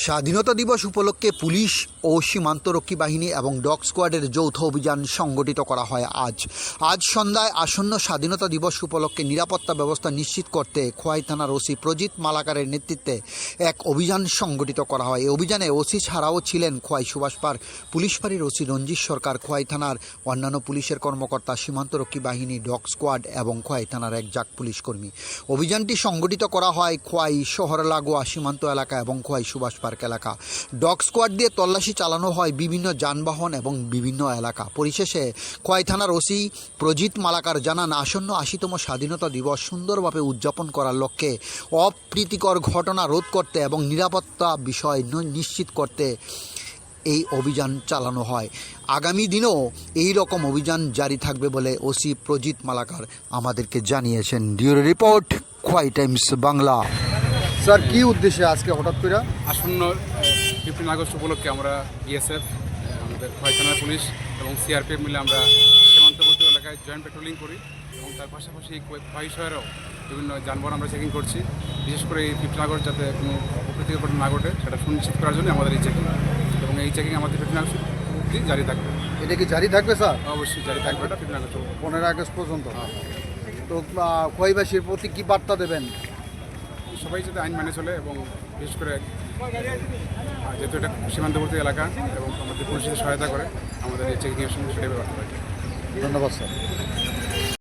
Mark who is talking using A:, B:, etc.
A: স্বাধীনতা দিবস উপলক্ষে পুলিশ ও সীমান্তরক্ষী বাহিনী এবং ডগ স্কোয়াডের যৌথ অভিযান সংগঠিত করা হয় আজ সন্ধ্যায় আসন্ন স্বাধীনতা দিবস উপলক্ষে নিরাপত্তা ব্যবস্থা নিশ্চিত করতে খোয়াই থানার ওসি প্রজিত মালাকারের নেতৃত্বে এক অভিযান সংগঠিত করা হয়। এই অভিযানে ওসি ছাড়াও ছিলেন খোয়াই সুভাষপাড় পুলিশ ফাঁড়ির ওসি রঞ্জিত সরকার, খোয়াই থানার অন্যান্য পুলিশের কর্মকর্তা, সীমান্তরক্ষী বাহিনী, ডগ স্কোয়াড এবং খোয়াই থানার এক জাক পুলিশ কর্মী। অভিযানটি সংগঠিত করা হয় খোয়াই শহর লাগোয়া সীমান্ত এলাকা এবং খোয়াই সুভাষপাড় এলাকা। ডগ স্কোয়াড দিয়ে তল্লাশি চালানো হয় বিভিন্ন যানবাহন এবং বিভিন্ন এলাকা। পরিশেষে খোয়াই থানার ওসি প্রজিত মালাকার জানান, আসন্ন ৮০তম স্বাধীনতা দিবস সুন্দরভাবে উদযাপন করার লক্ষ্যে অপ্রীতিকর ঘটনা রোধ করতে এবং নিরাপত্তা বিষয় নিশ্চিত করতে এই অভিযান চালানো হয়। আগামী দিনেও এই রকম অভিযান জারি থাকবে বলে ওসি প্রজিত মালাকার আমাদেরকে জানিয়েছেন। Bureau report, Khowai Times Bangla.
B: Sir, কি উদ্দেশ্যে আজকে হঠাৎ করে?
C: আসন্ন 15 আগস্ট উপলক্ষে আমরা বিএসএফ, আমাদের খোয়াই থানার পুলিশ এবং সিআরপিএফ মিলে আমরা সীমান্তবর্তী এলাকায় জয়েন্ট পেট্রোলিং করি এবং তার পাশাপাশি খোয়াই শহরেও বিভিন্ন যানবাহন আমরা চেকিং করছি। বিশেষ করে এই 15 আগস্ট যাতে কোনো অপ্রীতিকর ঘটনা না ঘটে সেটা সুনিশ্চিত করার জন্য আমাদের এই চেকিং, এবং এই চেকিং আমাদের 15 আগস্ট অবধি জারি থাকবে।
B: এটা কি জারি থাকবে স্যার?
C: অবশ্যই জারি থাকবে, এটা 15 আগস্ট
B: 15 আগস্ট পর্যন্ত। তো খোয়াইবাসীর প্রতি কি বার্তা দেবেন?
C: সবাই যাতে আইন মেনে চলে এবং বিশেষ করে যেহেতু এটা সীমান্তবর্তী এলাকা এবং আমাদের পুলিশের সহায়তা করে আমাদের এই চেকিংয়ের সঙ্গে সেটাই ব্যবহার করে।
B: ধন্যবাদ স্যার।